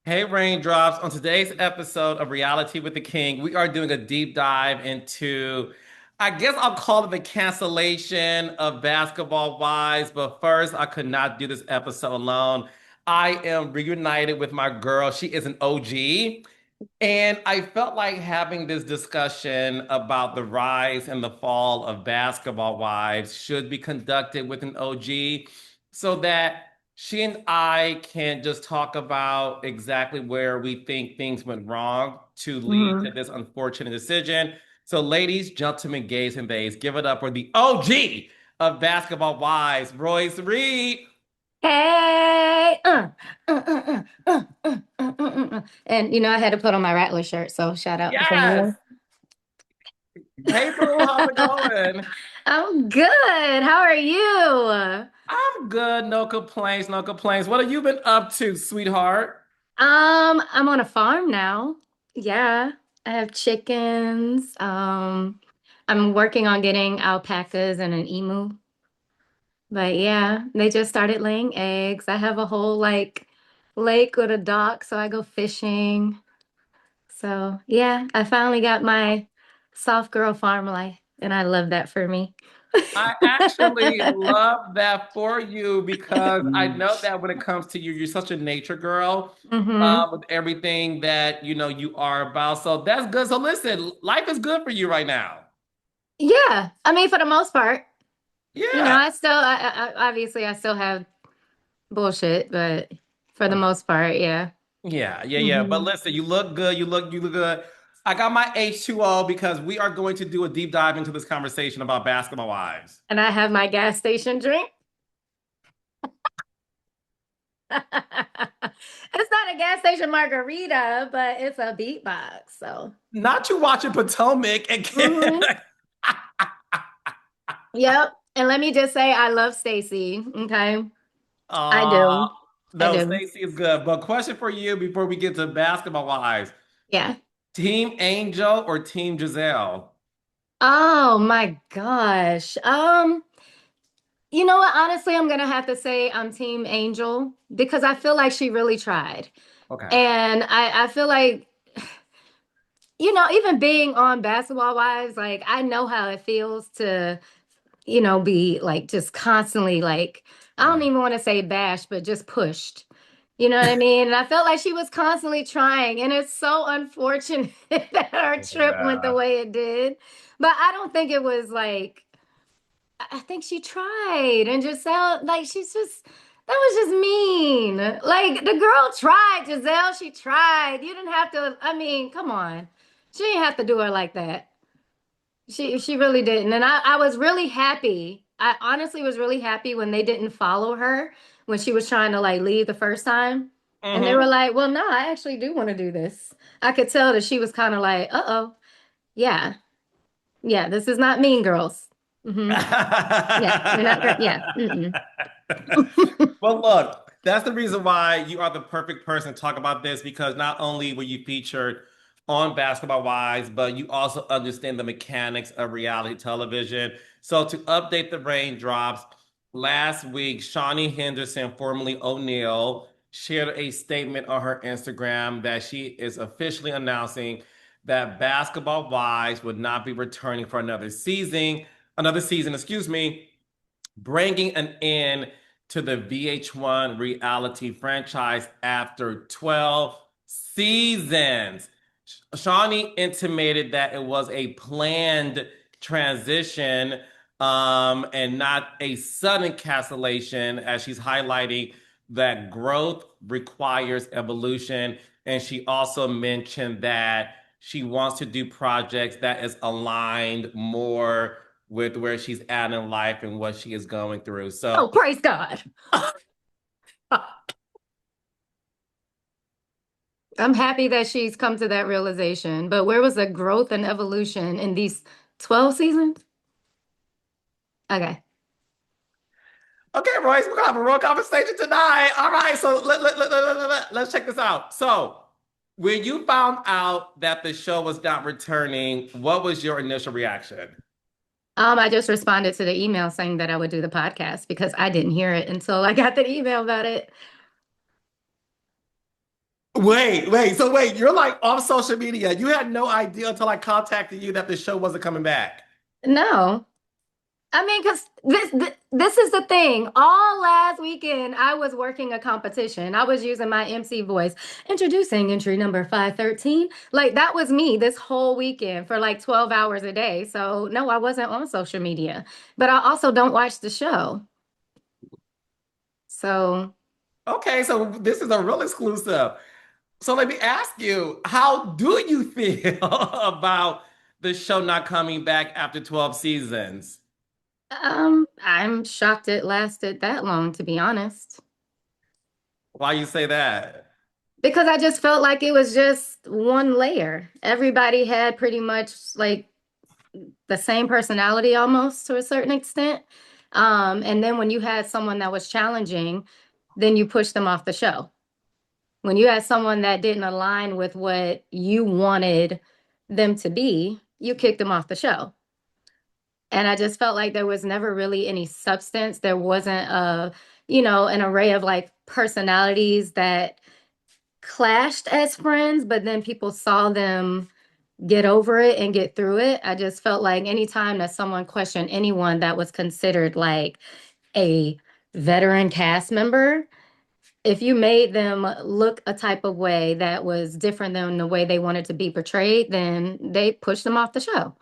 Hey, Raindrops. On today's episode of Reality with the King, we are doing a deep dive into, I guess I'll call it the cancellation of Basketball Wives. But first, I could not do this episode alone. I am reunited with my girl. She is an OG. And I felt like having this discussion about the rise and the fall of basketball wives should be conducted with an OG so that she and I can just talk about exactly where we think things went wrong to lead to hmm this unfortunate decision. So, ladies, gentlemen, gays, and bays, give it up for the OG of basketball wives, Royce Reed. Hey, and I had to put on my Rattler shirt, so shout out to Yes. Formula. Hey, boo, how's it going? I'm good. How are you? I'm good. No complaints. No complaints. What have you been up to, sweetheart? I'm on a farm now. Yeah, I have chickens. I'm working on getting alpacas and an emu. But yeah, they just started laying eggs. I have a whole like lake with a dock, so I go fishing. So yeah, I finally got my soft girl farm life, and I love that for me. I actually love that for you because I know that when it comes to you, you're such a nature girl hmm with everything that you are about. So that's good. So listen, life is good for you right now. Yeah, I mean for the most part, Yeah. I obviously I still have bullshit, but for the most part, yeah. Yeah. But hmm listen, you look good. You look good. I got my H2O because we are going to do a deep dive into this conversation about basketball wives. And I have my gas station drink. It's not a gas station margarita, but it's a beatbox. So, Not you watching Potomac and hmm yep. And let me just say, I love Stacy. Okay, I uh do. I no, do. Stacey is good. But question for you before we get to basketball wives. Yeah. Team Angel or Team Giselle? Oh my gosh. You know what? Honestly, I'm gonna have to say I'm Team Angel because I feel like she really tried. Okay. And I feel like, even being on Basketball Wives, like I know how it feels to, be like just constantly like, I don't Yeah. even want to say bashed, but just pushed. You know what I mean? And I felt like she was constantly trying, and it's so unfortunate that her trip went the Yeah. way it did. But I don't think it was like I think she tried and Giselle, like she's just that was just mean. Like the girl tried, Giselle, she tried. You didn't have to, I mean, come on. She didn't have to do her like that. She really didn't. And I was really happy. I honestly was really happy when they didn't follow her when she was trying to like leave the first time. And they were Mm-hmm. like, well, no, I actually do want to do this. I could tell that she was kind of like, uh-oh, yeah, yeah, this is not Mean Girls. Yeah, we're not gonna. Yeah. Mm-mm. Well, look, that's the reason why you are the perfect person to talk about this because not only were you featured on Basketball Wives, but you also understand the mechanics of reality television. So, to update the raindrops, last week, Shaunie Henderson, formerly O'Neal, shared a statement on her Instagram that she is officially announcing that Basketball Wives would not be returning for another season, excuse me, bringing an end to the VH1 reality franchise after 12 seasons. Shawnee intimated that it was a planned transition and not a sudden cancellation, as she's highlighting that growth requires evolution. And she also mentioned that she wants to do projects that is aligned more with where she's at in life and what she is going through. Oh, So, praise God. I'm happy that she's come to that realization. But where was the growth and evolution in these 12 seasons? Okay. okay, Royce, we're gonna have a real conversation tonight. All right, so let's check this out. So, when you found out that the show was not returning, what was your initial reaction? I just responded to the email saying that I would do the podcast because I didn't hear it until I got the email about it. Wait. So wait, you're like off social media. You had no idea until I contacted you that the show wasn't coming back. No. I mean, because this is the thing. All last weekend, I was working a competition. I was using my MC voice, introducing entry number 513. Like that was me this whole weekend for like 12 hours a day. So no, I wasn't on social media. But I also don't watch the show. So Okay, so this is a real exclusive. So let me ask you, how do you feel about the show not coming back after 12 seasons? I'm shocked it lasted that long, to be honest. Why you say that? Because I just felt like it was just one layer. Everybody had pretty much like the same personality almost to a certain extent. And then when you had someone that was challenging, then you pushed them off the show. When you had someone that didn't align with what you wanted them to be, you kicked them off the show. And I just felt like there was never really any substance. There wasn't an array of like personalities that clashed as friends, but then people saw them get over it and get through it. I just felt like anytime that someone questioned anyone that was considered like a veteran cast member, if you made them look a type of way that was different than the way they wanted to be portrayed, then they pushed them off the show.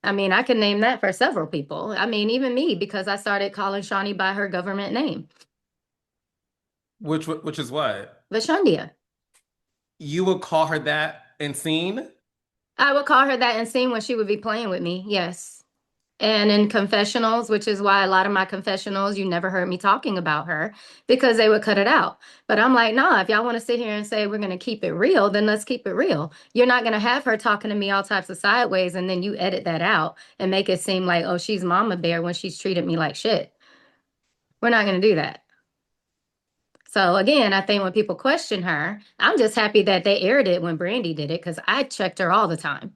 I mean, I can name that for several people. I mean, even me, because I started calling Shaunie by her government name, Which is what? Vashundia. You would call her that in scene? I would call her that in scene when she would be playing with me, yes. And in confessionals, which is why a lot of my confessionals, you never heard me talking about her because they would cut it out. But I'm like, nah, if y'all want to sit here and say we're going to keep it real, then let's keep it real. You're not going to have her talking to me all types of sideways and then you edit that out and make it seem like, oh, she's mama bear when she's treated me like shit. We're not going to do that. So again, I think when people question her, I'm just happy that they aired it when Brandy did it because I checked her all the time.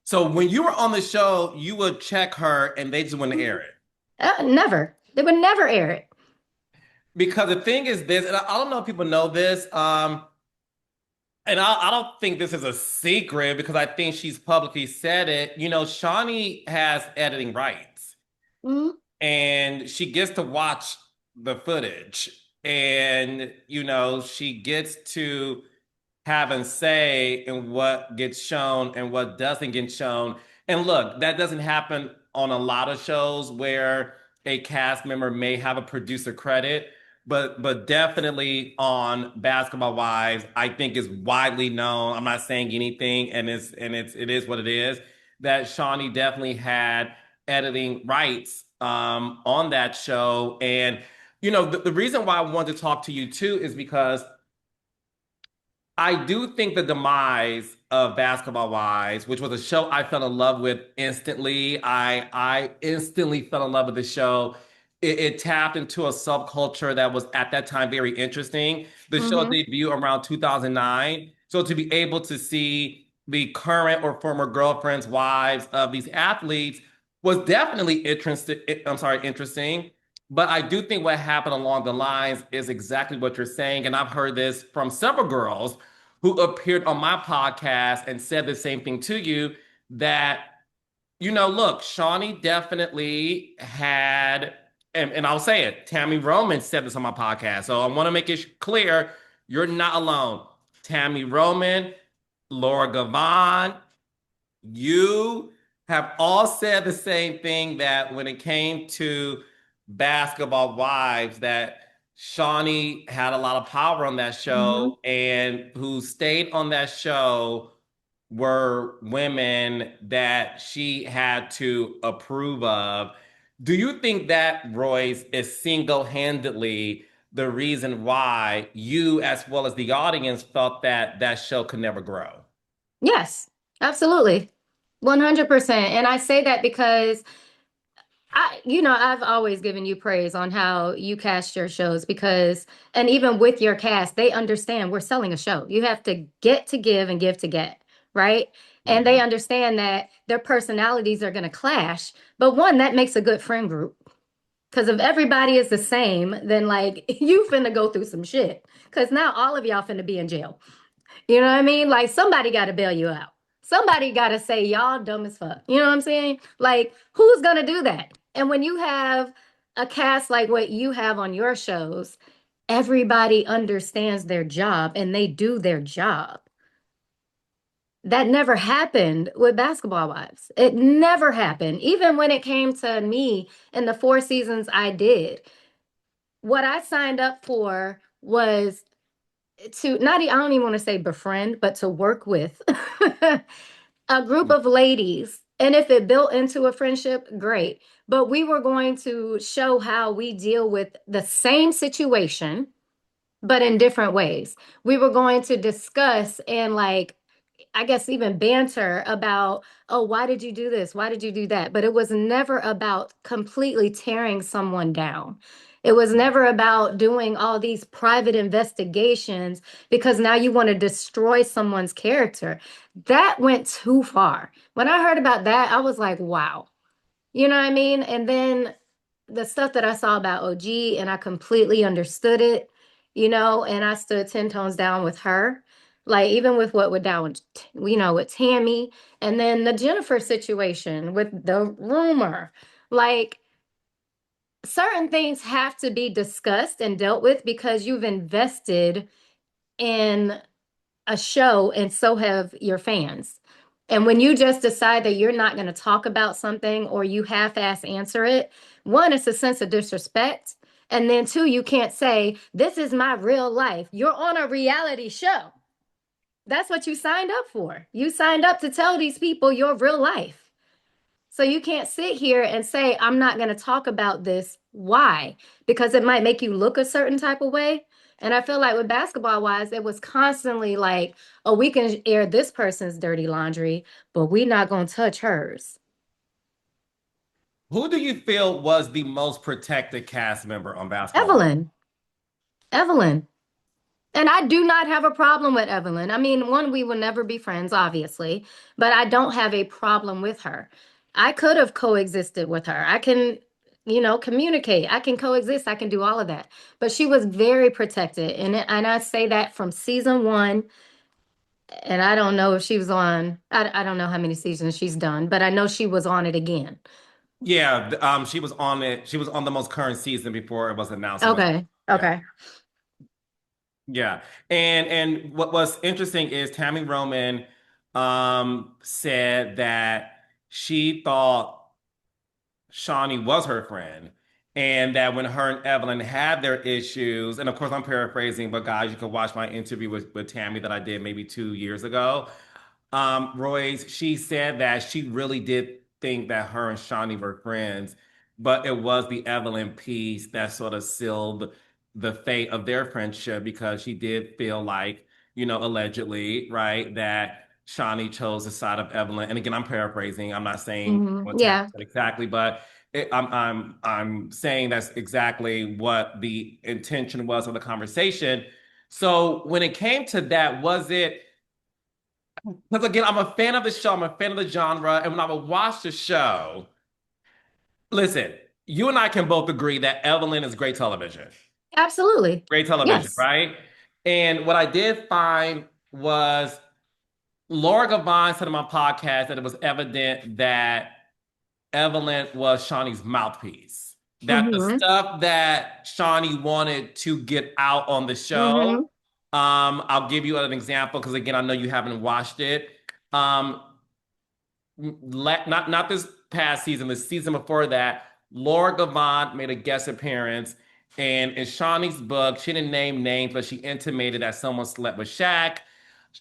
So when you were on the show, you would check her and they just wouldn't air it. Never. They would never air it. Because the thing is this, and I don't know if people know this, and I don't think this is a secret because I think she's publicly said it. You know, Shawnee has editing rights Mhm. and she gets to watch the footage and, you know, she gets to having say in what gets shown and what doesn't get shown. And look, that doesn't happen on a lot of shows where a cast member may have a producer credit, but definitely on Basketball Wives, I think is widely known. I'm not saying anything, and it is what it is. That Shawnee definitely had editing rights on that show, and you know the reason why I wanted to talk to you too is because I do think the demise of Basketball Wives, which was a show I fell in love with instantly. I instantly fell in love with the show. It tapped into a subculture that was at that time very interesting. The show Mhm. debuted around 2009. So to be able to see the current or former girlfriends, wives of these athletes was definitely interesting. But I do think what happened along the lines is exactly what you're saying. And I've heard this from several girls who appeared on my podcast and said the same thing to you that, you know, look, Shawnee definitely had, and I'll say it, Tammy Roman said this on my podcast. So I want to make it clear you're not alone. Tammy Roman, Laura Gavon, you have all said the same thing that when it came to Basketball Wives, that Shawnee had a lot of power on that Mhm. show, and who stayed on that show were women that she had to approve of. Do you think that, Royce, is single-handedly the reason why you, as well as the audience, felt that that show could never grow? Yes, absolutely. 100%. And I say that because I've always given you praise on how you cast your shows because, and even with your cast, they understand we're selling a show. You have to get to give and give to get, right? And they Mhm. understand that their personalities are going to clash. But one, that makes a good friend group. Because if everybody is the same, then like you finna go through some shit. Because now all of y'all finna be in jail. You know what I mean? Like somebody got to bail you out. Somebody got to say y'all dumb as fuck. You know what I'm saying? Like who's gonna do that? And when you have a cast like what you have on your shows, everybody understands their job and they do their job. That never happened with Basketball Wives. It never happened. Even when it came to me in the 4 seasons I did, what I signed up for was to not, I don't even want to say befriend, but to work with a group of ladies. And if it built into a friendship, great. But we were going to show how we deal with the same situation, but in different ways. We were going to discuss and like I guess even banter about, oh, why did you do this? Why did you do that? But it was never about completely tearing someone down. It was never about doing all these private investigations because now you want to destroy someone's character. That went too far. When I heard about that, I was like, wow. You know what I mean? And then the stuff that I saw about OG and I completely understood it, and I stood 10 tones down with her. Like even with what went down with, with Tammy and then the Jennifer situation with the rumor. Like certain things have to be discussed and dealt with because you've invested in a show and so have your fans. And when you just decide that you're not going to talk about something or you half-ass answer it, one, it's a sense of disrespect. And then two, you can't say, this is my real life. You're on a reality show. That's what you signed up for. You signed up to tell these people your real life. So you can't sit here and say, I'm not going to talk about this. Why? Because it might make you look a certain type of way. And I feel like with Basketball Wives, it was constantly like, oh, we can air this person's dirty laundry, but we're not going to touch hers. Who do you feel was the most protected cast member on Basketball Wives? Evelyn, Evelyn. And I do not have a problem with Evelyn. I mean, one, we will never be friends, obviously, but I don't have a problem with her. I could have coexisted with her. I can, communicate. I can coexist. I can do all of that. But she was very protected. And I say that from season one. And I don't know if she was on, I don't know how many seasons she's done, but I know she was on it again. Yeah, she was on it. She was on the most current season before it was announced. It was, Okay. yeah, Okay. yeah. And what was interesting is Tammy Roman said that she thought Shaunie was her friend. And that when her and Evelyn had their issues, and of course I'm paraphrasing, but guys, you can watch my interview with Tammy that I did maybe 2 years ago. Royce, she said that she really did think that her and Shaunie were friends, but it was the Evelyn piece that sort of sealed the fate of their friendship because she did feel like, allegedly, right, that Shaunie chose the side of Evelyn. And again, I'm paraphrasing. I'm not saying what Tammy Yeah. said exactly, but I'm saying that's exactly what the intention was of the conversation. So when it came to that, was it? Because again, I'm a fan of the show, I'm a fan of the genre, and when I would watch the show, listen, you and I can both agree that Evelyn is great television. Absolutely. Great television, Yes. right? And what I did find was Laura Gavon said on my podcast that it was evident that Evelyn was Shaunie's mouthpiece. That the Mm-hmm. stuff that Shaunie wanted to get out on the show, Mm-hmm. I'll give you an example because again, I know you haven't watched it. Um, not this past season, the season before that, Laura Gavant made a guest appearance. And in Shaunie's book, she didn't name names, but she intimated that someone slept with Shaq.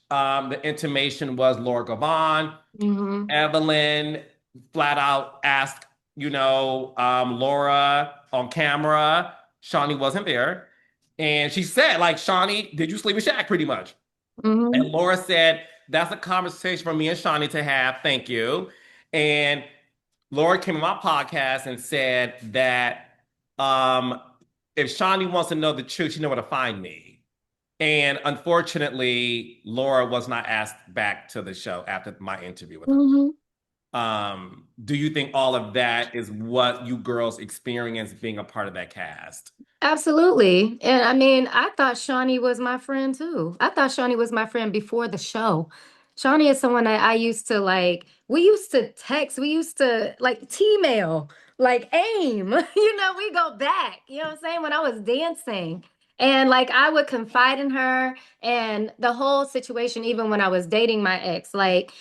The intimation was Laura Gavant. Mm-hmm. Evelyn flat out asked, Laura on camera. Shaunie wasn't there. And she said, like, Shaunie, did you sleep with Shaq pretty much? Mm-hmm. And Laura said, that's a conversation for me and Shaunie to have. Thank you. And Laura came on my podcast and said that um, if Shaunie wants to know the truth, she know where to find me. And unfortunately, Laura was not asked back to the show after my interview with her. Mm-hmm. Do you think all of that is what you girls experience being a part of that cast? Absolutely. And I mean, I thought Shaunie was my friend too. I thought Shaunie was my friend before the show. Shaunie is someone that I used to like, we used to text, we used to like T-mail, like AIM. We go back, you know what I'm saying? When I was dancing. And like I would confide in her and the whole situation, even when I was dating my ex, like,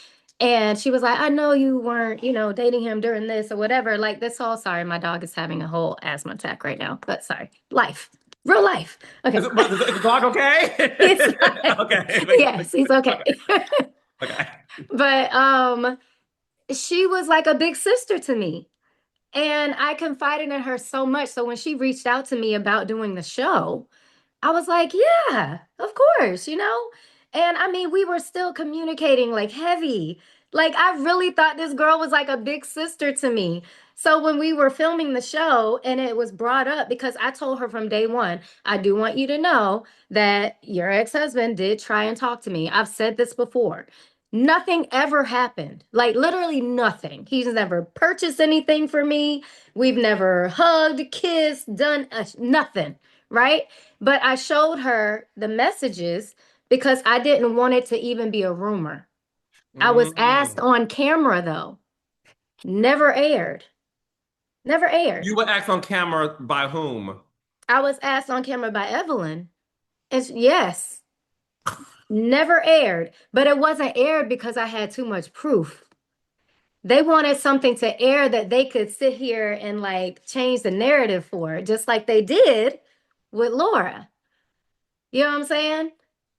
and she was like, I know you weren't, dating him during this or whatever. Like this whole, sorry, my dog is having a whole asthma attack right now, but sorry, life, real life. Okay. Is the dog okay? He's fine. Okay. Yes, he's okay. Okay. Okay. But she was like a big sister to me. And I confided in her so much. So when she reached out to me about doing the show, I was like, yeah, of course. And I mean, we were still communicating like heavy. Like, I really thought this girl was like a big sister to me. So when we were filming the show and it was brought up, because I told her from day one, I do want you to know that your ex-husband did try and talk to me. I've said this before. Nothing ever happened. Like, literally nothing. He's never purchased anything for me. We've never hugged, kissed, done nothing, right? But I showed her the messages because I didn't want it to even be a rumor. I was asked Mm. on camera though. Never aired. Never aired. You were asked on camera by whom? I was asked on camera by Evelyn. Yes, never aired. But it wasn't aired because I had too much proof. They wanted something to air that they could sit here and like change the narrative for, just like they did with Laura. You know what I'm saying?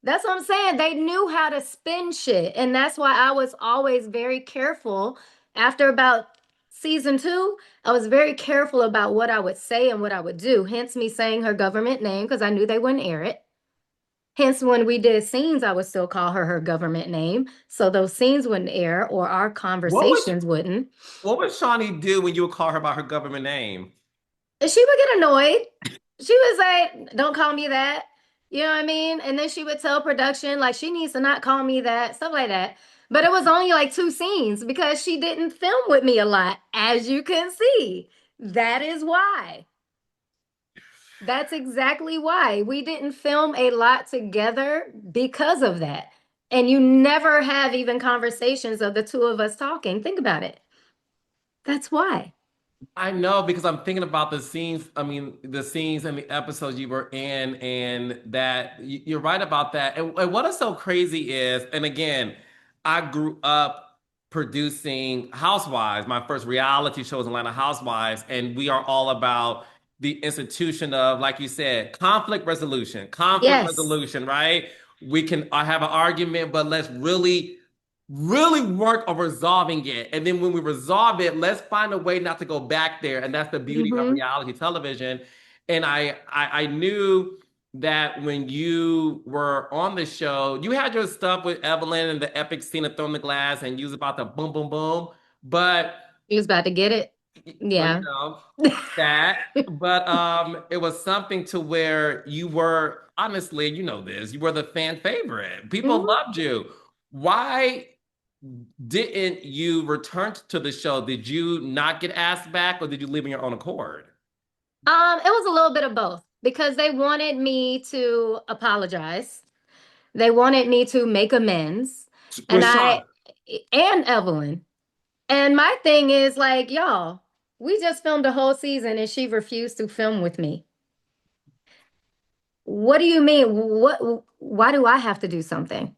That's what I'm saying. They knew how to spin shit. And that's why I was always very careful. After about season two, I was very careful about what I would say and what I would do. Hence me saying her government name because I knew they wouldn't air it. Hence, when we did scenes, I would still call her government name. So those scenes wouldn't air or our What would conversations wouldn't. what would Shawnee do when you would call her by her government name? And she would get annoyed. She would say, "Don't call me that." You know what I mean? And then she would tell production, like, she needs to not call me that, stuff like that. But it was only like two scenes because she didn't film with me a lot, as you can see. That is why. That's exactly why. We didn't film a lot together because of that. And you never have even conversations of the two of us talking. Think about it. That's why. I know because I'm thinking about the scenes. I mean, the scenes and the episodes you were in, and that you're right about that. And what is so crazy is, and again, I grew up producing Housewives. My first reality show was Atlanta Housewives, and we are all about the institution of, like you said, conflict Yes. resolution, right? We can have an argument, but let's really work on resolving it. And then when we resolve it, let's find a way not to go back there. And that's the beauty of Mm-hmm. reality television. And I knew that when you were on the show, you had your stuff with Evelyn and the epic scene of throwing the glass, and you was about to boom, boom, boom. But He was about to get it. well, Yeah. that. But it was something to where you were, honestly, you know this, you were the fan favorite. People Mhm. loved you. Why didn't you return to the show? Did you not get asked back, or did you leave on your own accord? It was a little bit of both because they wanted me to apologize. They wanted me to make amends. And With Sean. and Evelyn. And my thing is like, y'all, we just filmed a whole season and she refused to film with me. What do you mean? Why do I have to do something?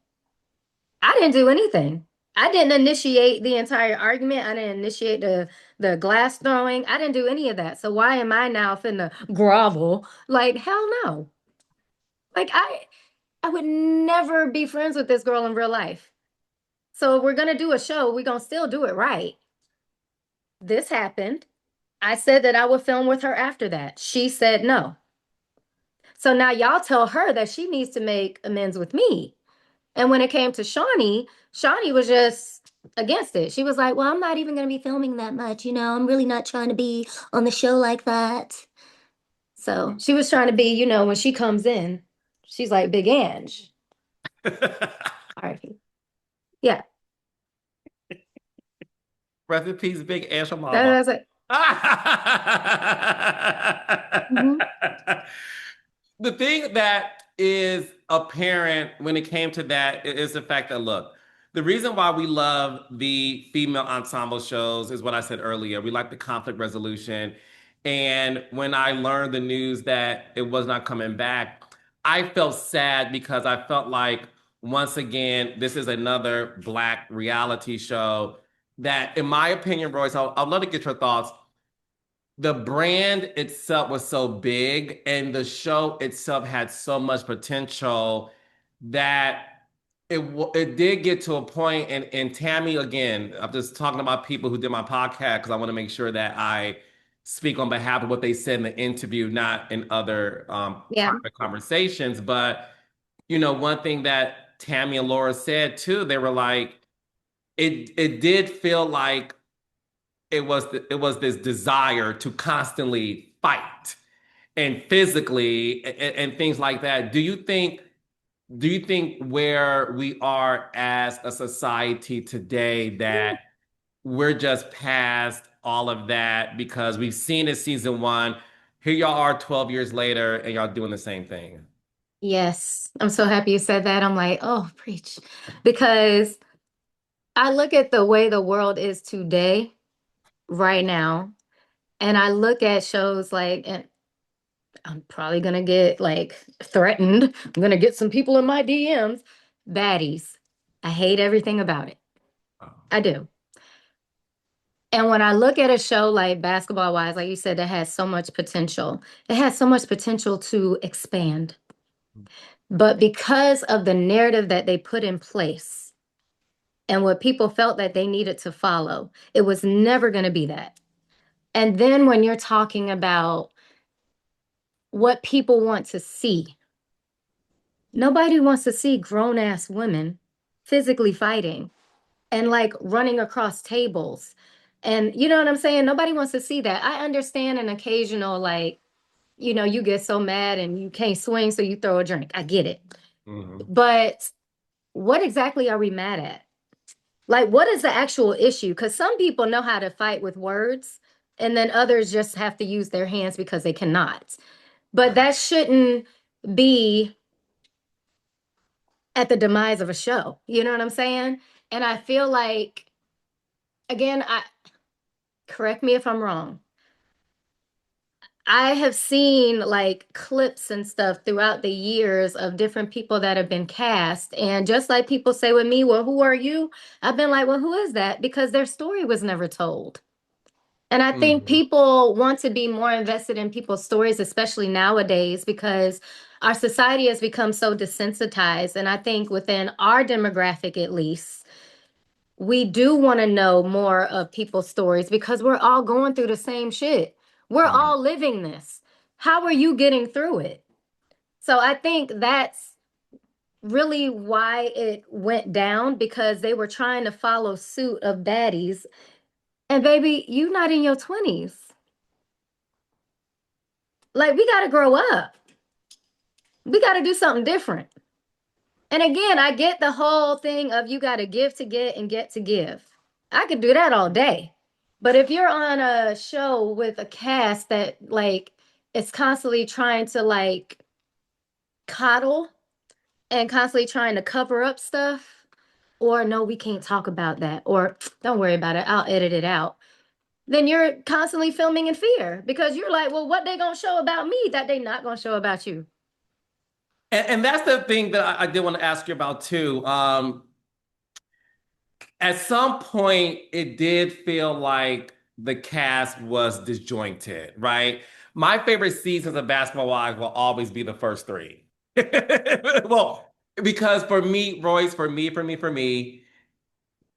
I didn't do anything. I didn't initiate the entire argument. I didn't initiate the glass throwing. I didn't do any of that. So why am I now finna grovel? Like, hell no. Like I would never be friends with this girl in real life. So if we're gonna do a show, we're gonna still do it right. This happened. I said that I would film with her after that. She said no. So now y'all tell her that she needs to make amends with me. And when it came to Shaunie, Shaunie was just against it. She was like, well, I'm not even going to be filming that much. I'm really not trying to be on the show like that. So she was trying to be, when she comes in, she's like, Big Ange. All right. Yeah. Rest in peace, Big Ash Mama. That's it. Mhm. The thing that is apparent when it came to that is the fact that, look, the reason why we love the female ensemble shows is what I said earlier. We like the conflict resolution. And when I learned the news that it was not coming back, I felt sad because I felt like, once again, this is another Black reality show that, in my opinion, Royce, I'd love to get your thoughts. The brand itself was so big and the show itself had so much potential that it did get to a point. And Tammy, again, I'm just talking about people who did my podcast because I want to make sure that I speak on behalf of what they said in the interview, not in other Yeah. private conversations. But one thing that Tammy and Laura said too, they were like, it did feel like it was this desire to constantly fight and physically and things like that. Do you think where we are as a society today that we're just past all of that because we've seen it season one? Here y'all are 12 years later and y'all doing the same thing. Yes. I'm so happy you said that. I'm like, oh, preach. Because I look at the way the world is today, right now, and I look at shows like, and I'm probably gonna get like threatened. I'm gonna get some people in my DMs. Baddies. I hate everything about it. I do. And when I look at a show like Basketball Wives, like you said, that has so much potential, it has so much potential to expand. But because of the narrative that they put in place and what people felt that they needed to follow, it was never going to be that. And then when you're talking about what people want to see, nobody wants to see grown ass women physically fighting and like running across tables. And you know what I'm saying? Nobody wants to see that. I understand an occasional, like, you get so mad and you can't swing, so you throw a drink. I get it. Mhm. But what exactly are we mad at? Like, what is the actual issue? Because some people know how to fight with words, and then others just have to use their hands because they cannot. But that shouldn't be at the demise of a show. You know what I'm saying? And I feel like, again, correct me if I'm wrong. I have seen like clips and stuff throughout the years of different people that have been cast. And just like people say with me, well, who are you? I've been like, well, who is that? Because their story was never told. And I think Mhm. people want to be more invested in people's stories, especially nowadays, because our society has become so desensitized. And I think within our demographic, at least, we do want to know more of people's stories because we're all going through the same shit. We're Mhm. all living this. How are you getting through it? So I think that's really why it went down because they were trying to follow suit of baddies. And baby, you not in your 20s. Like we got to grow up. We got to do something different. And again, I get the whole thing of you got to give to get and get to give. I could do that all day. But if you're on a show with a cast that like is constantly trying to like coddle and constantly trying to cover up stuff, or no, we can't talk about that, or don't worry about it, I'll edit it out. Then you're constantly filming in fear because you're like, well, what they gonna show about me that they not gonna show about you? And that's the thing that I did want to ask you about too. At some point, it did feel like the cast was disjointed, right? My favorite seasons of Basketball Wives will always be the first three. Well, because for me, Royce, for me,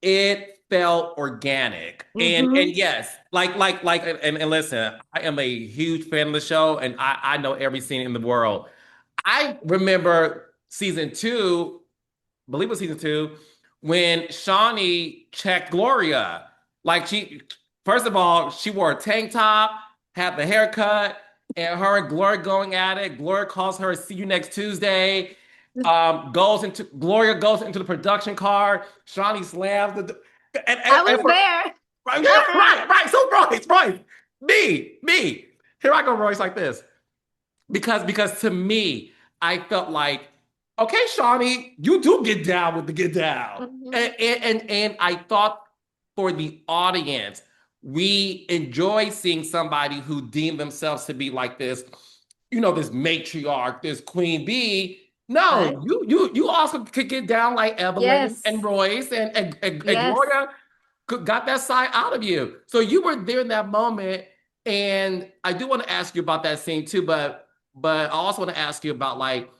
it felt organic. And Mm-hmm. yes, like and listen, I am a huge fan of the show and I know every scene in the world. I remember season two, believe it was season two, when Shaunie checked Gloria. Like first of all, she wore a tank top, had the haircut, and her and Gloria going at it. Gloria calls her, "See you next Tuesday." Gloria goes into the production car. Shaunie slams the, and, I and was for there. Right, yeah, right, right. So Royce, Royce, me. Here I go, Royce, like this. Because to me, I felt like, okay, Shaunie, you do get down with the get down. Mhm. And I thought for the audience, we enjoy seeing somebody who deemed themselves to be like this, this matriarch, this queen bee. Right. No, you also could get down like Evelyn and Yes. Royce and Yes. Gloria got that side out of you. So you were there in that moment. And I do want to ask you about that scene too, but I also want to ask you about like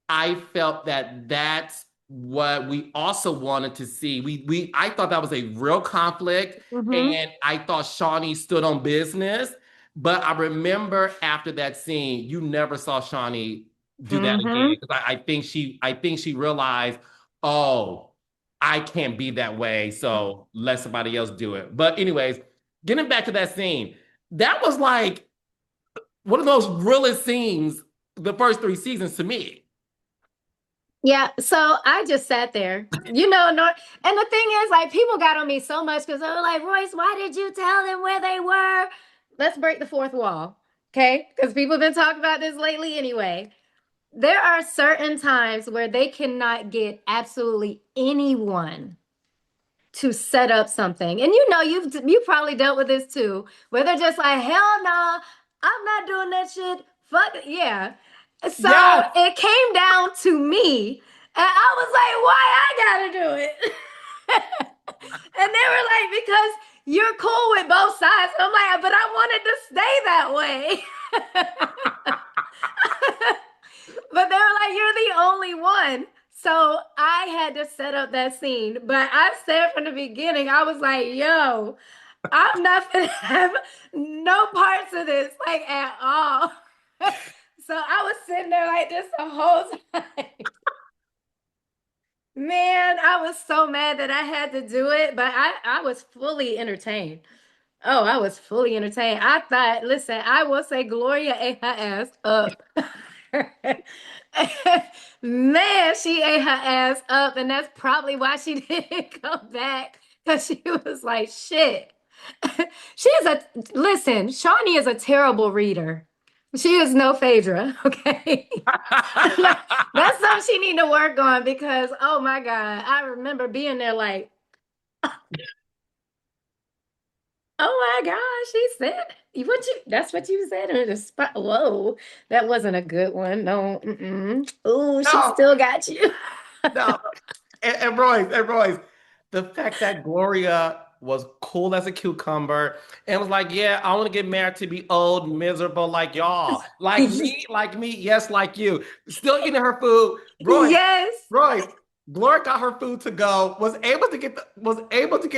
I felt that that's what we also wanted to see. We I thought that was a real conflict, Hmm. and I thought Shaunie stood on business. But I remember after that scene, you never saw Shaunie do that again Hmm. because I think she realized, oh, I can't be that way, so let somebody else do it. But anyways, getting back to that scene, that was like one of those realest scenes the first three seasons to me. Yeah, so I just sat there, and the thing is, like, people got on me so much because they were like, Royce, why did you tell them where they were? Let's break the fourth wall, okay? Because people have been talking about this lately anyway. There are certain times where they cannot get absolutely anyone to set up something. And you probably dealt with this too, where they're just like, hell no, I'm not doing that shit. Fuck it. Yeah. So Yes. it came down to me, and I was like, why I gotta do it? And they were like, because you're cool with both sides. I'm like, but I wanted to stay that way. But they were like, you're the only one. So I had to set up that scene. But I said from the beginning, I was like, yo, I'm not gonna have no parts of this, like at all. So I was sitting there like this the whole time. Man, I was so mad that I had to do it, but I was fully entertained. Oh, I was fully entertained. I thought, listen, I will say Gloria ate her ass up. Man, she ate her ass up, and that's probably why she didn't come back because she was like, shit. She is listen, Shaunie is a terrible reader. She is no Phaedra, okay? Like, that's something she need to work on because, oh my God, I remember being there like, oh my gosh, she said that's what you said in the spot. Whoa, that wasn't a good one. No, mm-mm. Oh, she No, still got you. no. And Royce, the fact that Gloria was cool as a cucumber and was like, yeah, I want to get married to be old, miserable like y'all. Like me, yes, like you. Still eating her food. Yes. Royce, Gloria got her food to go, was able to get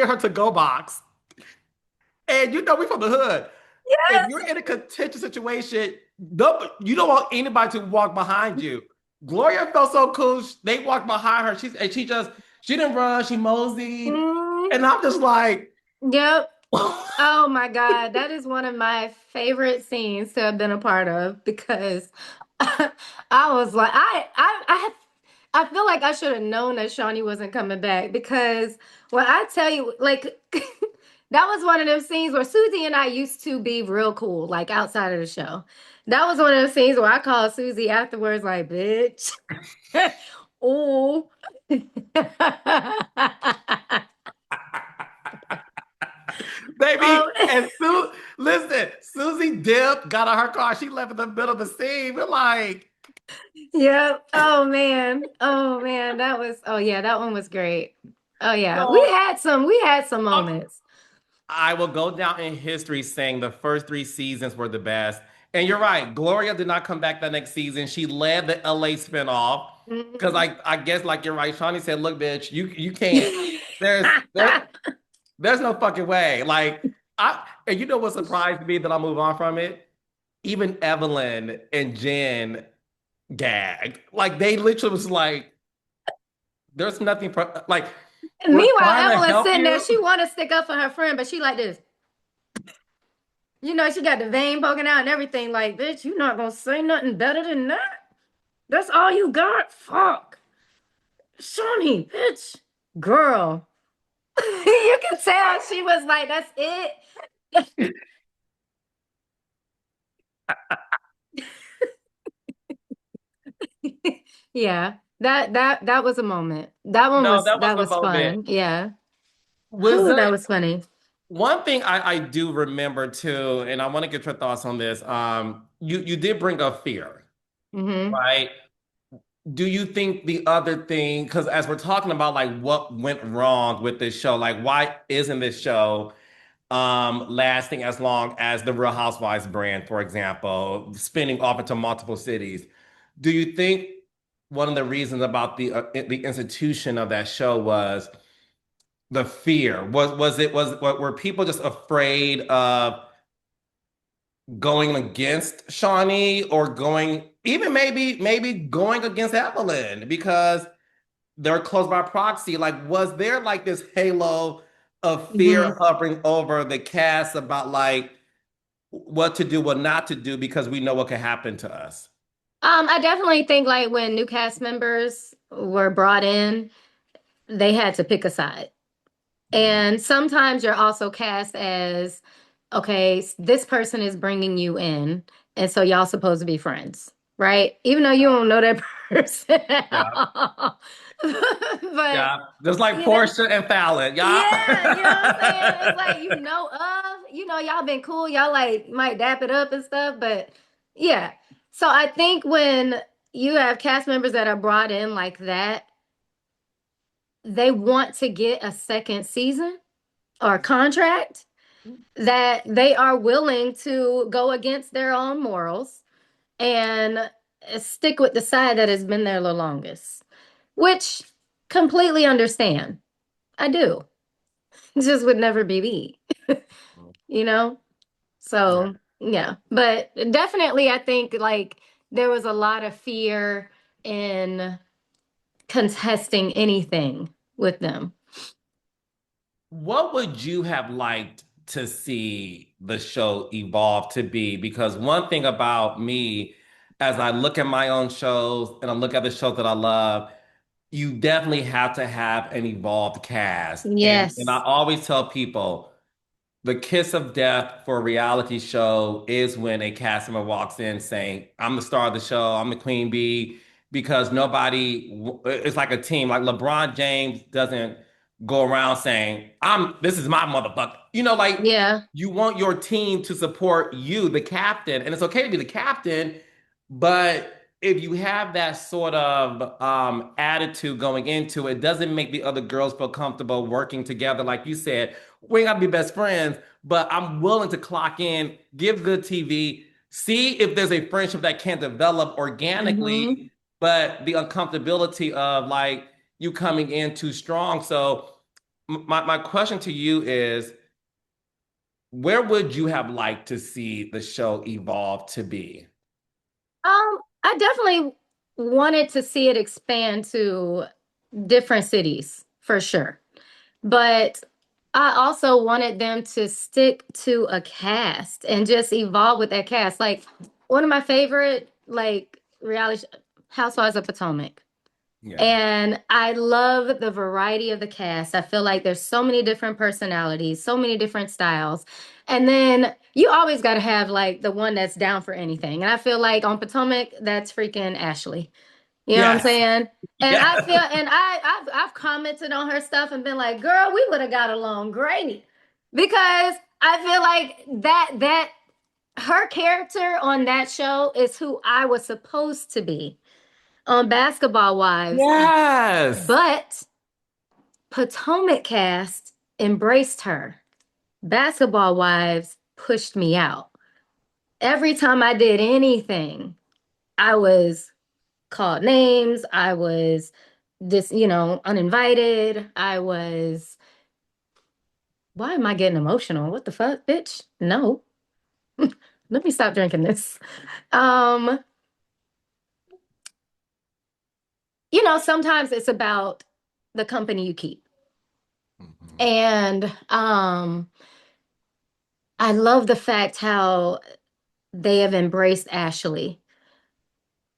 her to go box. And we from the hood. If Yes. you're in a contentious situation, you don't want anybody to walk behind you. Gloria felt so cool. They walked behind her. She didn't run. She moseyed, Mm, and I'm just like, yep. Oh my God, that is one of my favorite scenes to have been a part of because I was like, I feel like I should have known that Shaunie wasn't coming back because when I tell you, like, that was one of those scenes where Susie and I used to be real cool, like outside of the show. That was one of those scenes where I called Susie afterwards, like, bitch. Oh. baby. Oh, And listen, Susie dipped, got out her car. She left in the middle of the scene. We're like, yep. Oh man. Oh man. Oh yeah, that one was great. Oh yeah. so We had some um, moments. I will go down in history saying the first three seasons were the best. And you're right, Gloria did not come back that next season. She led the LA spinoff because Mhm. I guess like you're right. Shaunie said, "Look, bitch, you can't. There's no fucking way." Like and you know what surprised me that I move on from it? Even Evelyn and Jen gagged. Like they literally was like, "There's nothing for like And we're meanwhile, trying to Evelyn's help sitting there. you." She want to stick up for her friend, but she like this. She got the vein poking out and everything. Like, bitch, you not gonna say nothing better than that? That's all you got? Fuck. Shawnee, bitch. Girl. You can tell she was like, that's it. Yeah. That was a moment. No, that was That the was moment. fun. Yeah. Was Whew, there that was funny. one thing I do remember too, and I want to get your thoughts on this. You did bring up fear, Hmm. right? Do you think the other thing, because as we're talking about like what went wrong with this show, like why isn't this show lasting as long as the Real Housewives brand, for example, spinning off into multiple cities? Do you think one of the reasons about the institution of that show was the fear? Were people just afraid of going against Shaunie or going even maybe going against Evelyn because they're close by proxy? Like, was there like this halo of fear Hmm. hovering over the cast about like what to do, what not to do, because we know what could happen to us? I definitely think like when new cast members were brought in, they had to pick a side. Mhm. And sometimes you're also cast as, okay, this person is bringing you in, and so y'all supposed to be friends, right? Even though you don't know that person at Yeah, all. But yeah. Just like you know, Portia and Fallon. Yeah. yeah, you know what I'm saying? It's like y'all been cool, y'all like might dap it up and stuff, but yeah. So I think when you have cast members that are brought in like that, they want to get a second season or contract that they are willing to go against their own morals and stick with the side that has been there the longest, which completely understand. I do. It just would never be me, you know? Yeah. So, yeah. But definitely, I think like there was a lot of fear in contesting anything with them. What would you have liked to see the show evolve to be? Because one thing about me, as I look at my own shows and I look at the shows that I love, you definitely have to have an evolved cast. And I Yes. always tell people, the kiss of death for a reality show is when a cast member walks in saying, I'm the star of the show, I'm the queen bee, because it's like a team. Like LeBron James doesn't go around saying, this is my motherfucker. Like Yeah. you want your team to support you, the captain, and it's okay to be the captain, but if you have that sort of attitude going into it, doesn't make the other girls feel comfortable working together. Like you said, we ain't gotta be best friends, but I'm willing to clock in, give good TV, see if there's a friendship that can develop Hmm. organically, but the uncomfortability of like you coming in too strong. So my question to you is, where would you have liked to see the show evolve to be? I definitely wanted to see it expand to different cities for sure. But I also wanted them to stick to a cast and just evolve with that cast. Like one of my favorite like reality Housewives of Potomac. Yeah. And I love the variety of the cast. I feel like there's so many different personalities, so many different styles. And then you always got to have like the one that's down for anything. And I feel like on Potomac, that's freaking Ashley. You know what I'm Yes. saying? And I Yes. feel, and I've commented on her stuff and been like, girl, we would have got along great. Because I feel like that her character on that show is who I was supposed to be on Basketball Wives. Yes. But Potomac cast embraced her. Basketball Wives pushed me out. Every time I did anything, I was called names. I was uninvited. Why am I getting emotional? What the fuck, bitch? No. Let me stop drinking this. Um, sometimes it's about the company you keep. Mhm. And I love the fact how they have embraced Ashley.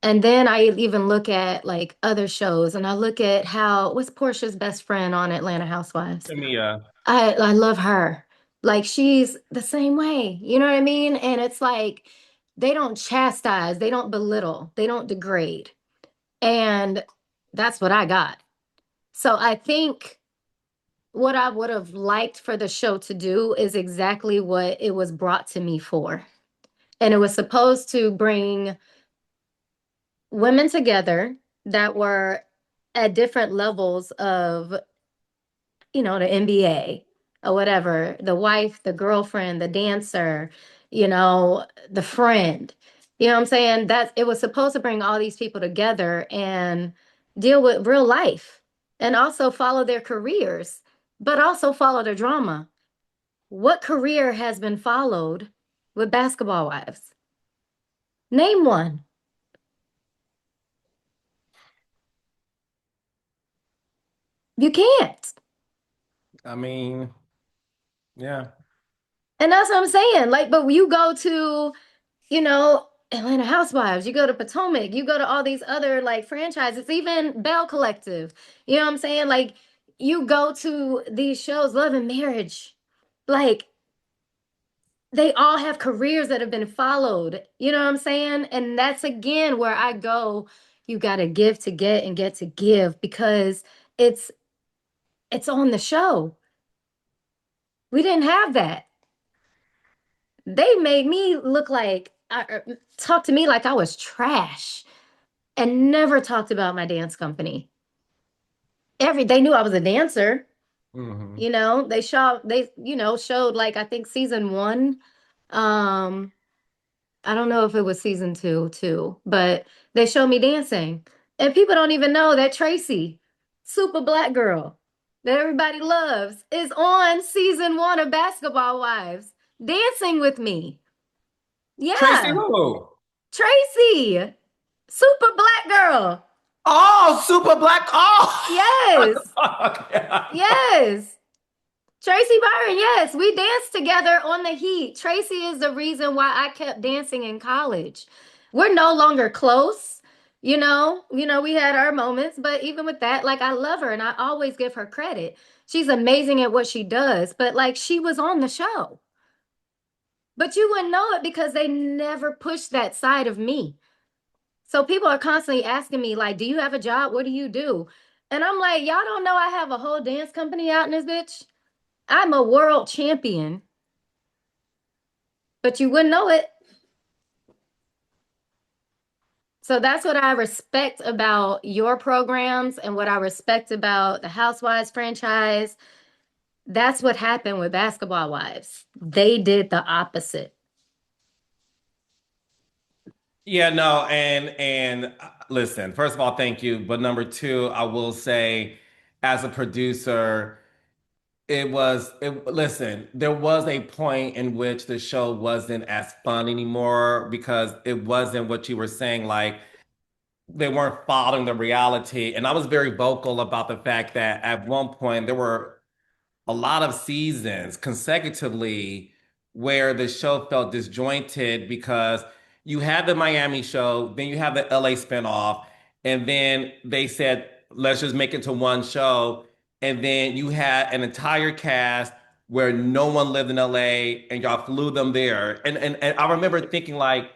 And then I even look at like other shows and I look at how what's Portia's best friend on Atlanta Housewives? Yeah. I love her. Like she's the same way. You know what I mean? And it's like they don't chastise, they don't belittle, they don't degrade. And that's what I got. So I think what I would have liked for the show to do is exactly what it was brought to me for. And it was supposed to bring women together that were at different levels of, the NBA or whatever, the wife, the girlfriend, the dancer, the friend. You know what I'm saying? That it was supposed to bring all these people together and deal with real life and also follow their careers, but also follow the drama. What career has been followed with basketball wives? Name one. You can't. I mean, yeah. And that's what I'm saying. Like, but you go to, Atlanta Housewives, you go to Potomac, you go to all these other like franchises, even Bell Collective. You know what I'm saying? Like, you go to these shows, Love and Marriage. Like, they all have careers that have been followed. You know what I'm saying? And that's again where I go, you got to give to get and get to give because it's it's on the show. We didn't have that. They made me look like talk to me like I was trash and never talked about my dance company. They knew I was a dancer. Hmm. They showed like I think season one. Um, I don't know if it was season two too, but they showed me dancing. And people don't even know that Tracy, super black girl that everybody loves, is on season one of Basketball Wives, dancing with me. Tracy Yeah, who? Tracy, super black girl. Oh, super black. Oh. Yes, Okay. yes. Tracy Byron, yes, we danced together on the Heat. Tracy is the reason why I kept dancing in college. We're no longer close. We had our moments, but even with that, like I love her and I always give her credit. She's amazing at what she does, but like she was on the show. But you wouldn't know it because they never pushed that side of me. So people are constantly asking me, like, do you have a job? What do you do? And I'm like, y'all don't know I have a whole dance company out in this bitch. I'm a world champion, but you wouldn't know it. So that's what I respect about your programs and what I respect about the Housewives franchise. That's what happened with Basketball Wives. They did the opposite. Yeah, no, and listen, first of all, thank you. But number two, I will say, as a producer, listen, there was a point in which the show wasn't as fun anymore because it wasn't what you were saying, like they weren't following the reality. And I was very vocal about the fact that at one point there were a lot of seasons consecutively where the show felt disjointed because you had the Miami show, then you have the LA spinoff, and then they said, let's just make it to one show. And then you had an entire cast where no one lived in LA and y'all flew them there. And I remember thinking like,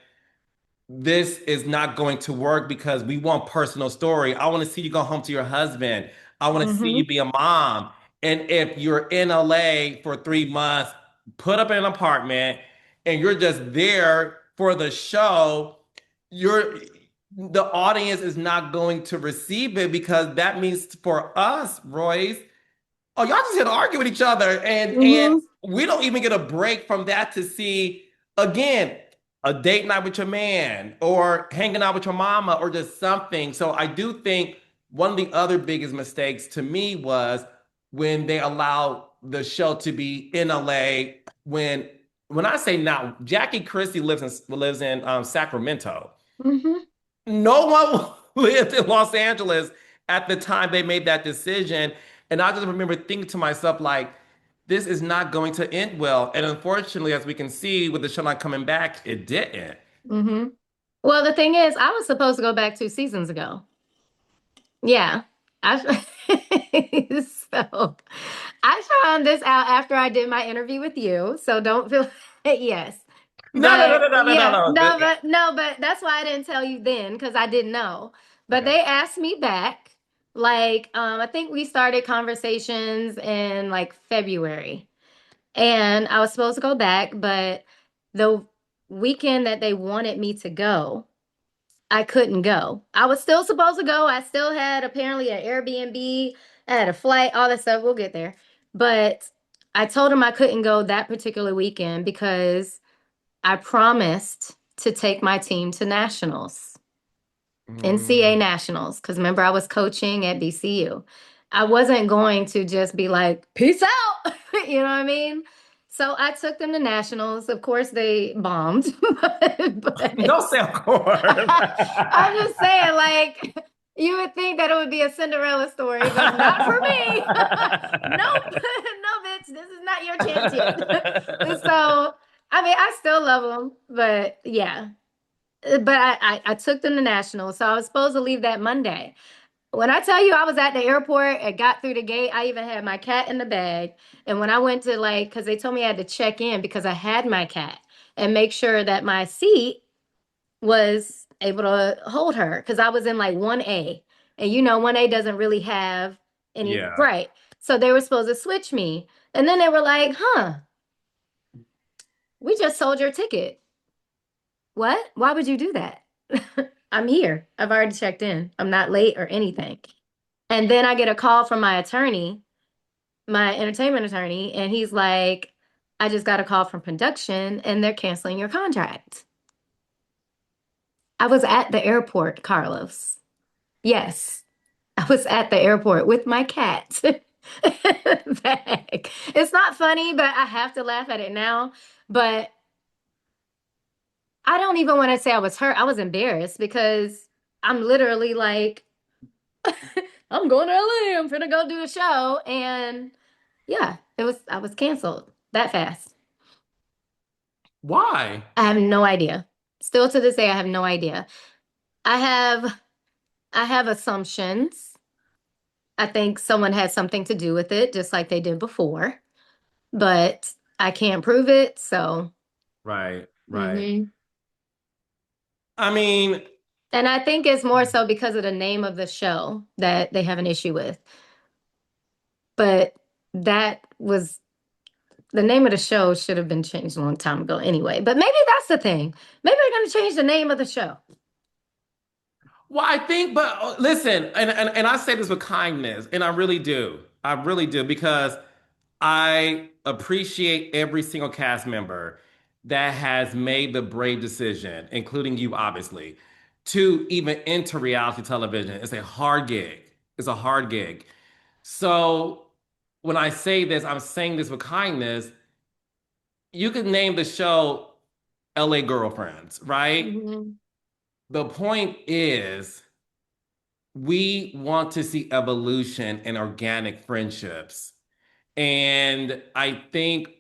this is not going to work because we want personal story. I want to see you go home to your husband. I want to see you Mm-hmm. be a mom. And if you're in LA for 3 months, put up in an apartment and you're just there for the show, you're the audience is not going to receive it because that means for us, Royce, oh, y'all just here to argue with each other, and Mm-hmm. we don't even get a break from that to see again a date night with your man or hanging out with your mama or just something. So I do think one of the other biggest mistakes to me was when they allowed the show to be in LA. When I say now, Jackie Christie lives in Sacramento. Mm-hmm. No one lived in Los Angeles at the time they made that decision. And I just remember thinking to myself, like, this is not going to end well. And unfortunately, as we can see with the show not coming back, it didn't. Mm-hmm. Well, the thing is, I was supposed to go back 2 seasons ago. Yeah. I so I found this out after I did my interview with you. So don't feel yes. No, no, no, But no, no, no, yeah, no, no. no, but that's why I didn't tell you then because I didn't know. But Okay. they asked me back, like, I think we started conversations in like February. And I was supposed to go back, but the weekend that they wanted me to go, I couldn't go. I was still supposed to go. I still had apparently an Airbnb, I had a flight, all that stuff. We'll get there. But I told him I couldn't go that particular weekend because I promised to take my team to nationals. NCAA Mm. nationals, because remember I was coaching at BCU. I wasn't going to just be like, peace out. You know what I mean? So I took them to nationals. Of course, they bombed, but Don't say of course. I'm just saying, like, you would think that it would be a Cinderella story, but not for me. Nope. No, bitch, this is not your chance yet. So, I mean, I still love them, but yeah, but I took them to nationals, so I was supposed to leave that Monday. When I tell you I was at the airport and got through the gate, I even had my cat in the bag. And when I went to like, because they told me I had to check in because I had my cat and make sure that my seat was able to hold her because I was in like 1A. And you know, 1A doesn't really have any, Yeah. right. So they were supposed to switch me. And then they were like, huh, we just sold your ticket. What? Why would you do that? I'm here. I've already checked in. I'm not late or anything. And then I get a call from my attorney, my entertainment attorney, and he's like, I just got a call from production and they're canceling your contract. I was at the airport, Carlos. Yes, I was at the airport with my cat. Bag. It's not funny, but I have to laugh at it now. But I don't even want to say I was hurt. I was embarrassed because I'm literally like, I'm going to LA. I'm gonna go do a show. And yeah, I was canceled that fast. Why? I have no idea. Still to this day, I have no idea. I have I have assumptions. I think someone had something to do with it, just like they did before, but I can't prove it. So, Right, right. mhm. I mean, And I think it's more so because of the name of the show that they have an issue with. But that was the name of the show should have been changed a long time ago anyway. But maybe that's the thing. Maybe they're going to change the name of the show. well, I think, but listen, and I say this with kindness, and I really do. I really do, because I appreciate every single cast member that has made the brave decision, including you, obviously, to even enter reality television. It's a hard gig. It's a hard gig. So when I say this, I'm saying this with kindness. You could name the show LA Girlfriends, right? Mhm. The point is, we want to see evolution and organic friendships. And I think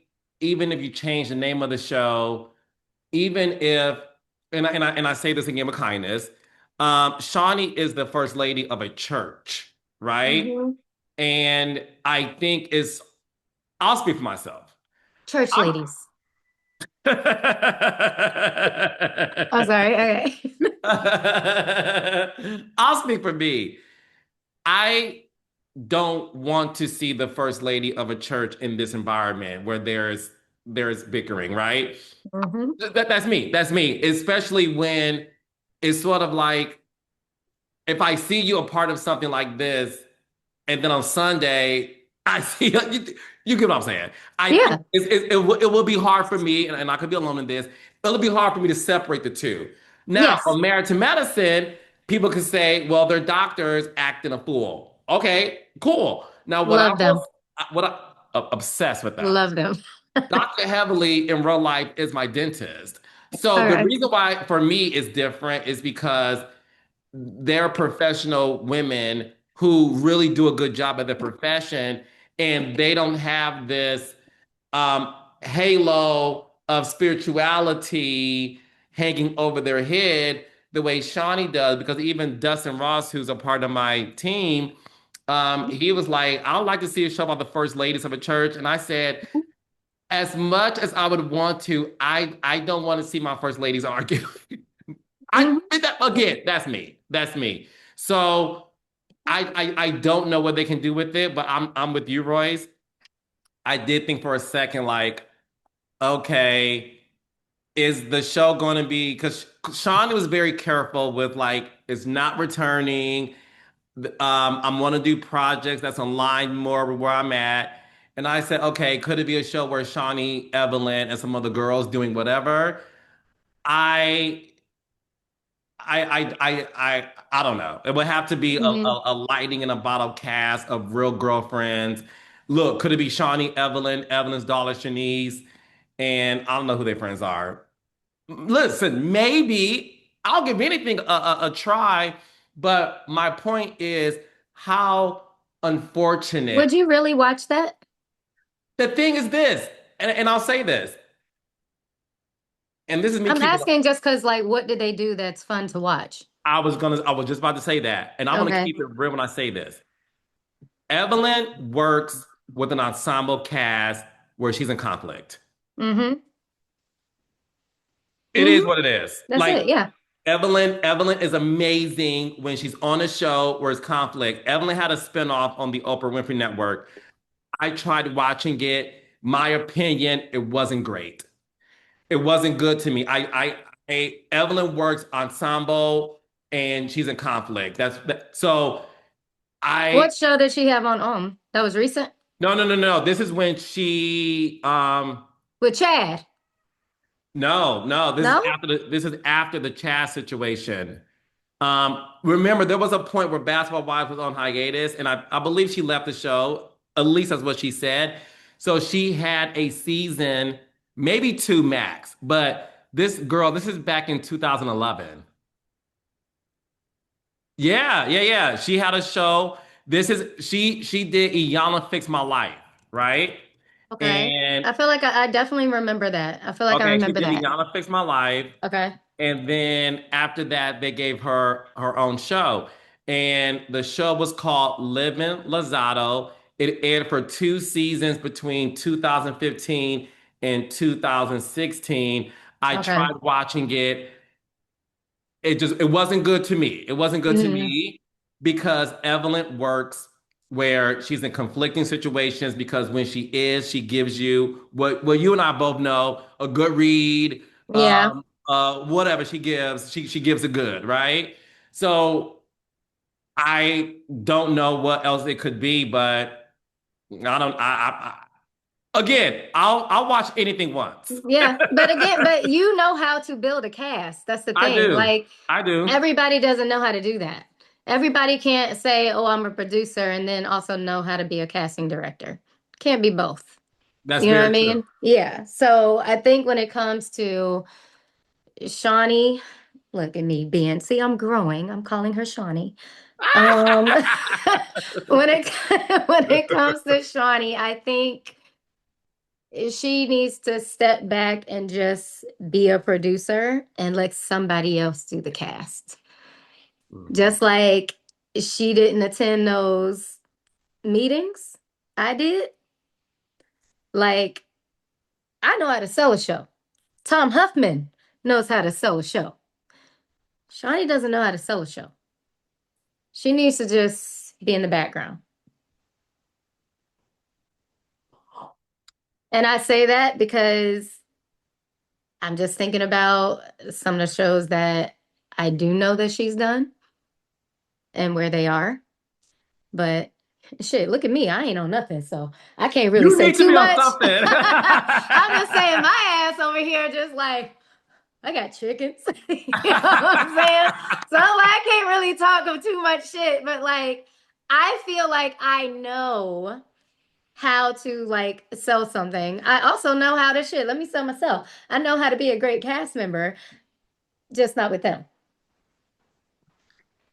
even if you change the name of the show, even if, and I say this again with kindness, Shaunie is the first lady of a church, right? Mhm. And I think it's, I'll speak for myself. Church I'm, ladies. Oh, sorry. Okay. I'll speak for me. I don't want to see the first lady of a church in this environment where there's bickering, right? Hmm. That's me. That's me. Especially when it's sort of like, if I see you a part of something like this, and then on Sunday I see you get what I'm saying. I think Yeah. it will be hard for me, and I could be alone in this. It'll be hard for me to separate the two. Now, Yes. from married to medicine, people can say, well, their doctors acting a fool. Okay, cool. Now, Love them. what I obsessed with that. Love them. Dr. Heavily in real life is my dentist. So All the right. reason why for me it's different is because they're professional women who really do a good job at their profession, and they don't have this halo of spirituality hanging over their head the way Shaunie does, because even Dustin Ross, who's a part of my team, he was like, I would like to see a show about the first ladies of a church. And I said, as much as I would want to, I don't want to see my first ladies argue. I Mhm. did that again. That's me. That's me. So I don't know what they can do with it, but I'm with you, Royce. I did think for a second, like, okay, is the show going to be because Sean was very careful with like it's not returning. I'm going to do projects that's aligned more with where I'm at. And I said, okay, could it be a show where Shawnee, Evelyn, and some other girls doing whatever? I I don't know. It would have to be Mhm. a lightning in a bottle cast of real girlfriends. Look, could it be Shawnee, Evelyn, Evelyn's daughter Shanice, and I don't know who their friends are. Listen, maybe I'll give anything a try, but my point is how unfortunate. Would you really watch that? The thing is this, and I'll say this, and this is me I'm keeping. asking just because, like, what did they do that's fun to watch? I was just about to say that, and I'm gonna Okay. keep it real when I say this. Evelyn works with an ensemble cast where she's in conflict. Mm-hmm. It is Mm-hmm. what it is. That's Like it. Yeah. Evelyn is amazing when she's on a show where it's conflict. Evelyn had a spinoff on the Oprah Winfrey Network. I tried watching it. My opinion, it wasn't great. It wasn't good to me. Evelyn works ensemble and she's in conflict. So I What show did she have on that was recent? no. This is when she With Chad? no, No? this is after the Chaz situation. Remember, there was a point where Basketball Wives was on hiatus, and I believe she left the show. At least that's what she said. So she had a season, maybe two max. But this girl, this is back in 2011. Yeah. She had a show. This is she did Iyanla Fix My Life, right? Okay. And I feel like I definitely remember that. I feel like I okay, she remember did that. Iyanla Fix My Life. Okay. And then after that, they gave her her own show. And the show was called Living Lozado. It aired for two seasons between 2015 and 2016. I Okay. tried watching it. It wasn't good to me. It wasn't good to Mm, me because Evelyn works where she's in conflicting situations because when she gives you what you and I both know, a good read, yeah. whatever she gives, she gives a good, right? So I don't know what else it could be, but I don't again, I'll watch anything once. Yeah. But again, but you know how to build a cast. That's the I thing. do. Like I do. everybody doesn't know how to do that. Everybody can't say, "Oh, I'm a producer," and then also know how to be a casting director. Can't be both. That's You know what I very true. mean? Yeah. So I think when it comes to Shawnee, look at me being, see, I'm growing. I'm calling her Shawnee. Um, when it when it comes to Shawnee, I think she needs to step back and just be a producer and let somebody else do the cast. Mhm. Just like she didn't attend those meetings, I did. Like, I know how to sell a show. Tom Huffman knows how to sell a show. Shawnee doesn't know how to sell a show. She needs to just be in the background. And I say that because I'm just thinking about some of the shows that I do know that she's done and where they are. But shit, look at me. I ain't on nothing. So I can't really You say need to too be on much. something. I'm just saying my ass over here, just like, I got chickens. You know what I'm saying? So like, I can't really talk of too much shit. But like, I feel like I know how to like sell something. I also know how to shit. Let me sell myself. I know how to be a great cast member, just not with them.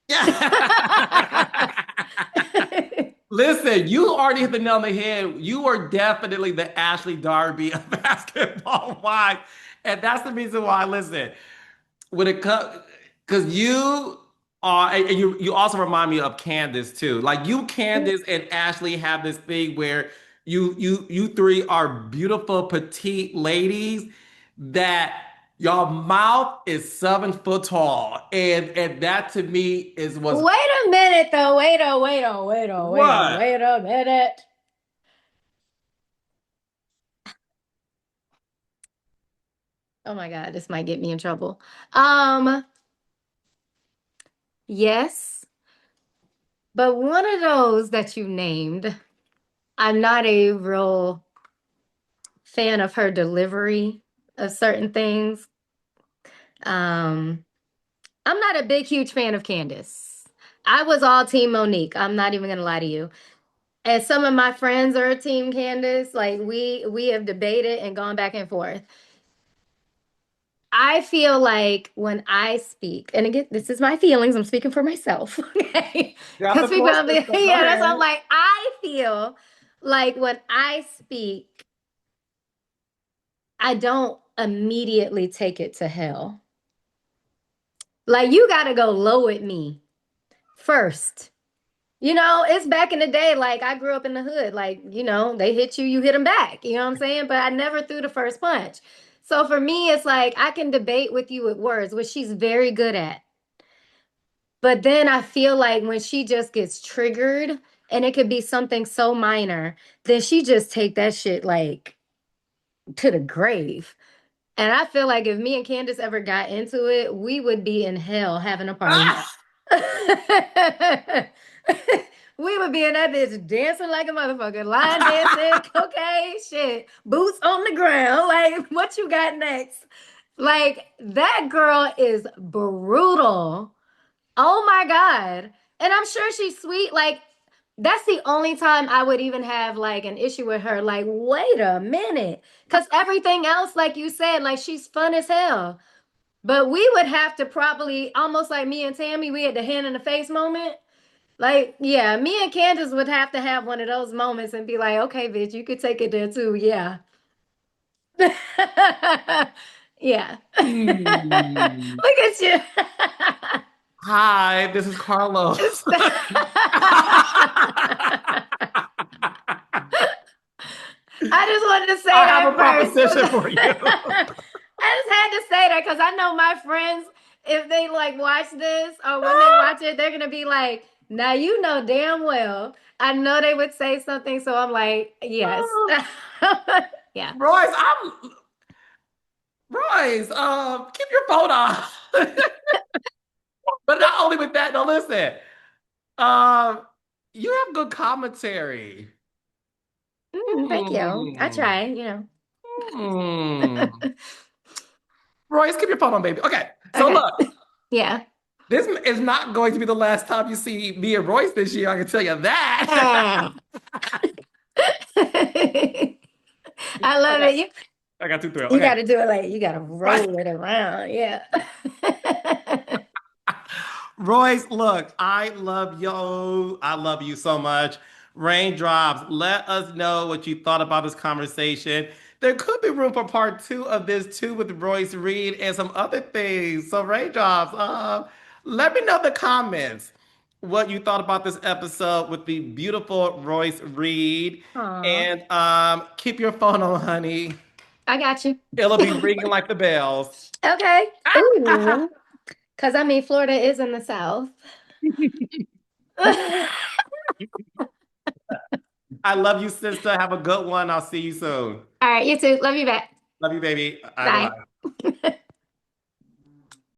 Yeah. Listen, you already hit the nail on the head. You are definitely the Ashley Darby of basketball wives. And that's the reason why, listen, when it comes, Because you are, and you also remind me of Candace too. Like you, Candace, and Ashley have this thing where you three are beautiful petite ladies that your mouth is 7 foot tall, and that to me is what's Wait a minute though. what. Wait a minute. Oh my God, this might get me in trouble. Um, yes, but one of those that you named, I'm not a real fan of her delivery of certain things. Um, I'm not a big, huge fan of Candace. I was all team Monique. I'm not even gonna lie to you. And some of my friends are team Candace. Like we have debated and gone back and forth. I feel like when I speak, and again, this is my feelings, I'm speaking for myself, okay? Got Because the people, floor, sister. Go yeah, that's what I'm ahead. like. I feel like when I speak, I don't immediately take it to hell. Like you got to go low at me first. You know, it's back in the day. Like I grew up in the hood. Like, you know, they hit you, you hit them back. You know what I'm saying? But I never threw the first punch. So for me, it's like I can debate with you with words, which she's very good at. But then I feel like when she just gets triggered, and it could be something so minor, then she just take that shit like to the grave. And I feel like if me and Candace ever got into it, we would be in hell having a party. Ah! We would be in that bitch dancing like a motherfucker, line dancing, okay, shit, boots on the ground. Like, what you got next? Like, that girl is brutal. Oh my God. And I'm sure she's sweet. Like, that's the only time I would even have like an issue with her. Like, wait a minute. Because everything else, like you said, like she's fun as hell. But we would have to probably, almost like me and Tammy, we had the hand in the face moment. Like, yeah, me and Candace would have to have one of those moments and be like, okay, bitch, you could take it there too. Yeah. Yeah. Hmm. Look at you. Hi, this is Carlos. I just wanted to say I have that a first. proposition for you. I just had to say that because I know my friends, if they like watch this or when they watch it, they're gonna be like, now you know damn well. I know they would say something, so I'm like, yes. Yeah. Royce, Royce, keep your phone off. But not only with that, no, listen. Um, you have good commentary. Thank you. I Hmm. try, you know. Hmm. Royce, keep your phone on, baby. Okay, so Okay. look, Yeah. this is not going to be the last time you see me and Royce this year. I can tell you that. Ah. I love Okay, it. I got too thrilled. You Okay, got to do it like you got to right. roll it around. Yeah. Royce, look, I love you. I love you so much. Raindrops, let us know what you thought about this conversation. There could be room for part two of this too with Royce Reed and some other things. So, Raindrops, let me know in the comments what you thought about this episode with the beautiful Royce Reed. Aw, And keep your phone on, honey. I got you. It'll be ringing like the bells. Okay. Ooh. Because I mean, Florida is in the South. All I love you, sister. Have a good one. I'll see you soon. right. You too. Love you back. Love you, baby. Bye Bye. bye.